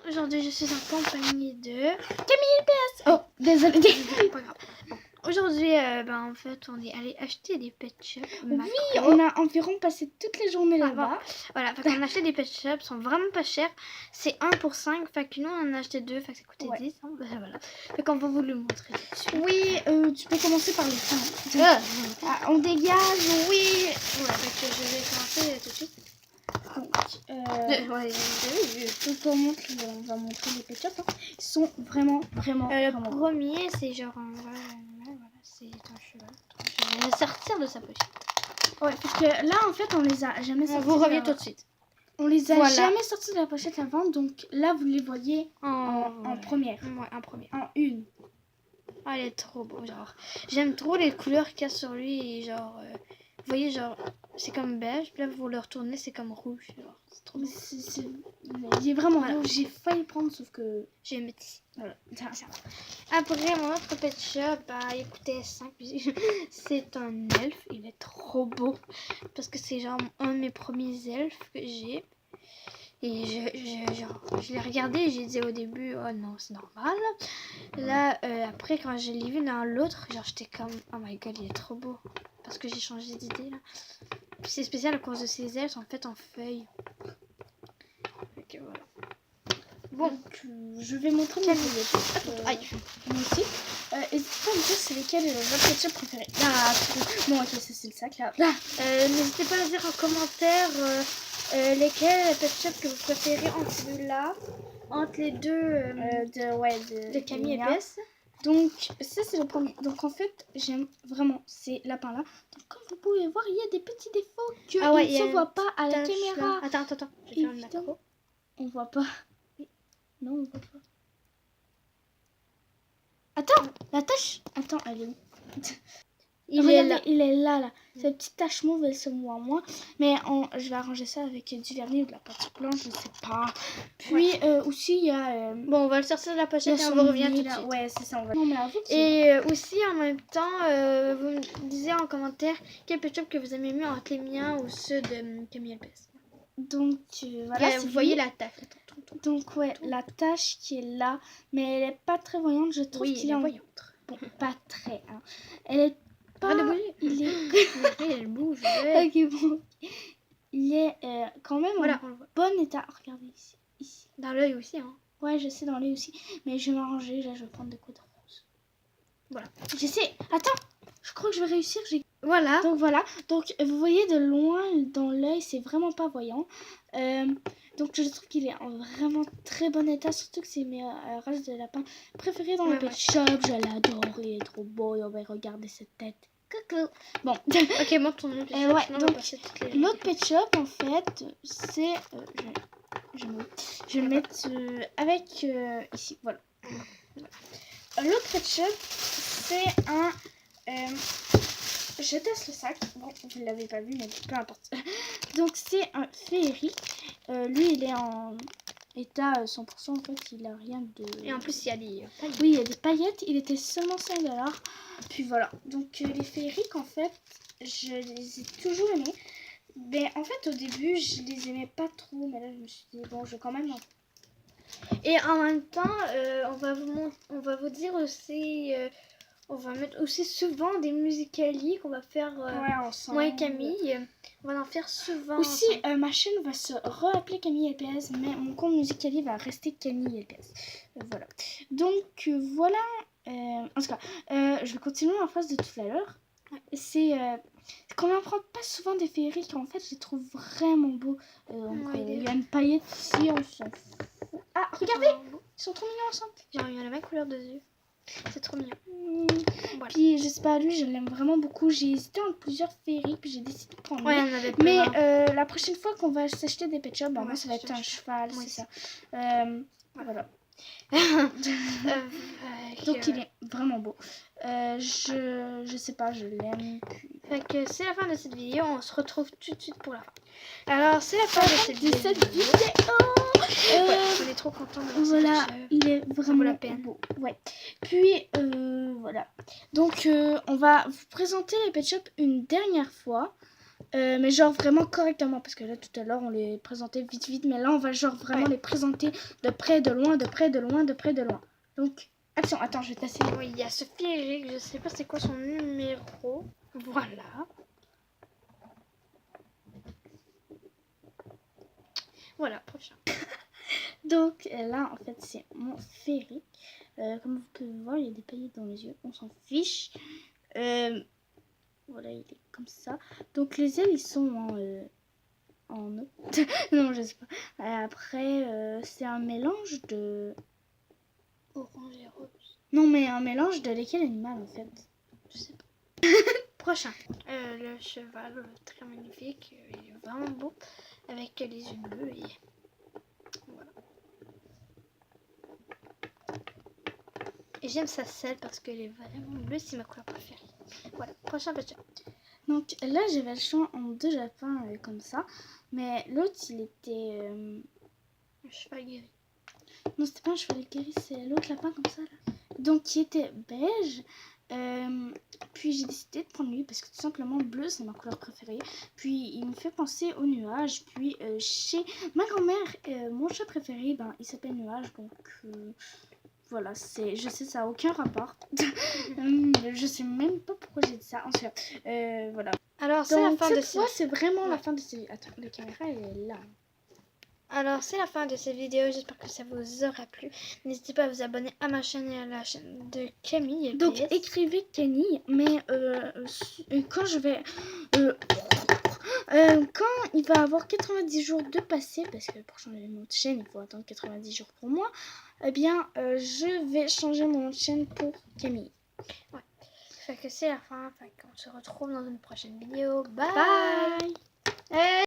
Aujourd'hui, je suis en compagnie de Camille PS. Oh, désolée. Pas grave. Bon. Aujourd'hui, en fait, on est allé acheter des pet shops. Oui, on a environ passé toute la journée là-bas. Voilà, on a acheté des pet shops, sont vraiment pas chers. C'est 1 pour 5, fait que nous on en a acheté 2, fait que ça coûtait 10. Hein, voilà. Fait qu'on va vous le montrer. Oui, tu peux commencer par les fins. On dégage, oui. Voilà, fait que je vais commencer tout de suite. Donc, on va montrer les pet shops. Hein. Ils sont vraiment. Le premier, c'est genre voilà, c'est un cheval. Je vais sortir de sa pochette. Ouais, parce que là, en fait, on les a jamais sortis. Vous revenez tout de suite. On les a jamais sortis de la pochette avant, donc là, vous les voyez en première. Ouais, en première. En une. Ah, il est trop beau, genre. J'aime trop les couleurs qu'il y a sur lui, et genre... vous voyez, genre, c'est comme beige, puis là, vous le retournez, c'est comme rouge, genre. C'est trop beau. Il est vraiment beau. J'ai failli prendre, sauf que... J'ai mis ici. Voilà. Après, mon autre pet shop, il coûtait 5. C'est un elfe, il est trop beau. Parce que c'est genre un de mes premiers elfes que j'ai. Et je l'ai regardé et j'ai dit au début, oh non, c'est normal. Là, après, quand je l'ai vu dans l'autre, genre, j'étais comme, oh my god, il est trop beau. Parce que j'ai changé d'idée, là. Puis c'est spécial à cause de ces ailes, sont faites en feuilles. Ok, voilà. Bon, je vais montrer mes billets. Moi aussi. N'hésitez pas à me dire c'est lesquels votre pet shop préféré. Bon, ok, ça c'est le sac, là. N'hésitez pas à dire en commentaire lesquels pet shop que vous préférez entre celui-là, entre les deux de Camille et PS. Donc, ça c'est le premier. Donc, en fait, j'aime vraiment ces lapins-là. Donc, comme vous pouvez voir, il y a des petits défauts qu'ils ne se voient pas à la caméra. Attends. Je vais faire le macro. On voit pas. Non, on voit pas. Attends, la tache. Attends, elle est où? Il est là. Cette petite tache mauve, elle se voit moins. Mais je vais arranger ça avec du vernis ou de la pâte blanche, je sais pas. Puis aussi, il y a... Bon, on va le sortir de la pochette et on va revenir tout de suite. Ouais, c'est ça, on va... Et aussi, en même temps, vous me disiez en commentaire quel pet shop que vous aimez mieux entre les miens ou ceux de Camille et PS. Donc, voilà. Vous voyez la tache. Donc, ouais, la tache qui est là. Mais elle est pas très voyante, je trouve qu'il est voyante. Bon, pas très, hein. Elle est pas... Il est... Elle bouge. Ok, bon. Il est quand même en bon état. Regardez ici. Dans l'œil aussi, hein. Ouais, je sais, dans l'œil aussi. Mais je vais m'arranger, là, je vais prendre des coups de rose. Voilà. J'essaie. Attends, je crois que je vais réussir. Voilà. Donc, vous voyez de loin dans l'œil, c'est vraiment pas voyant. Donc, je trouve qu'il est en vraiment très bon état. Surtout que c'est mes races de lapin préférées dans le pet shop. Je l'adore, il est trop beau. Et on va regarder cette tête. Coucou. Bon. Ok, montre ton nom. Donc, l'autre pet shop, en fait, c'est... je vais le mettre avec ici. Voilà. L'autre pet shop, c'est un... je teste le sac. Bon, vous ne l'avez pas vu, mais peu importe. Donc, c'est un féerique. Lui, il est en état 100%. En fait, il a rien de... Et en plus, il y a des paillettes. Oui, il y a des paillettes. Il était seulement 5$. Puis voilà. Donc, les féeriques, en fait, je les ai toujours aimés. Mais en fait, au début, je les aimais pas trop. Mais là, je me suis dit, bon, je vais quand même... Et en même temps, on va vous dire aussi... on va mettre aussi souvent des musicali qu'on va faire ensemble. Moi et Camille. On va en faire souvent. Aussi, ma chaîne va se réappeler Camille LPS, mais mon compte musicali va rester Camille LPS. Voilà. Donc, voilà. En tout cas, je vais continuer la phrase de tout à l'heure. C'est qu'on n'apprend pas souvent des féeriques. En fait, je les trouve vraiment beaux. Il y a une paillette ici, on s'en fout. Ah, regardez, ils sont trop mignons ensemble. Genre, il y a la même couleur de yeux. C'est trop mignon. Voilà. Puis je sais pas, lui je l'aime vraiment beaucoup. J'ai hésité entre plusieurs féeriques, puis j'ai décidé de prendre lui. Mais la prochaine fois qu'on va s'acheter des pet shops, moi ça va être un cheval, c'est ça. Voilà. Donc il est vraiment beau. Je sais pas, je l'aime. Fait que c'est la fin de cette vidéo. On se retrouve tout de suite pour la fin. Alors c'est la fin de cette vidéo. On est trop contents de voilà, il est vraiment la peine. beau. Ouais. Puis voilà. Donc on va vous présenter les pet shops une dernière fois. Mais genre vraiment correctement, parce que là tout à l'heure on les présentait vite, mais là on va genre vraiment les présenter de près, de loin, de près, de loin, de près, de loin. Donc, action, attends, je vais tasser. Oui, il y a Sophie Eric, je sais pas c'est quoi son numéro. Voilà. Voilà, prochain. Donc là en fait c'est mon féerique. Comme vous pouvez voir, il y a des paillettes dans les yeux, on s'en fiche. Voilà, il est comme ça. Donc les ailes ils sont en eau. Non, je sais pas. Après, c'est un mélange de... Orange et rose. Non, mais un mélange de lesquels animal en fait? Je sais pas. Prochain. Le cheval, très magnifique. Il est vraiment beau. Avec les yeux bleus et... Voilà. Et j'aime sa selle parce qu'elle est vraiment bleue. C'est ma couleur préférée. Voilà. Prochain petit. Donc là j'avais le choix en deux lapins comme ça. Mais l'autre il était... Un cheval guéri. Non, c'était pas un cheval guéri, c'est l'autre lapin comme ça là. Donc qui était beige. Puis j'ai décidé de prendre lui parce que tout simplement bleu c'est ma couleur préférée. Puis il me fait penser aux nuages. Puis chez ma grand-mère, mon chat préféré, ben, il s'appelle Nuage. Donc voilà, je sais ça n'a aucun rapport. Je sais même pas pourquoi j'ai dit ça. En tout cas, voilà. Alors c'est la Donc fin de cette ce... fois c'est vraiment la fin de cette... Attends, la caméra elle est là. Alors, c'est la fin de cette vidéo. J'espère que ça vous aura plu. N'hésitez pas à vous abonner à ma chaîne et à la chaîne de Camille. Donc, PS. écrivez Kenny, mais quand je vais... quand il va avoir 90 jours de passé, parce que pour changer mon nom de chaîne, il faut attendre 90 jours pour moi, eh bien, je vais changer mon nom de chaîne pour Camille. Ouais. Fait que c'est la fin. Fait qu'on se retrouve dans une prochaine vidéo. Bye. Bye.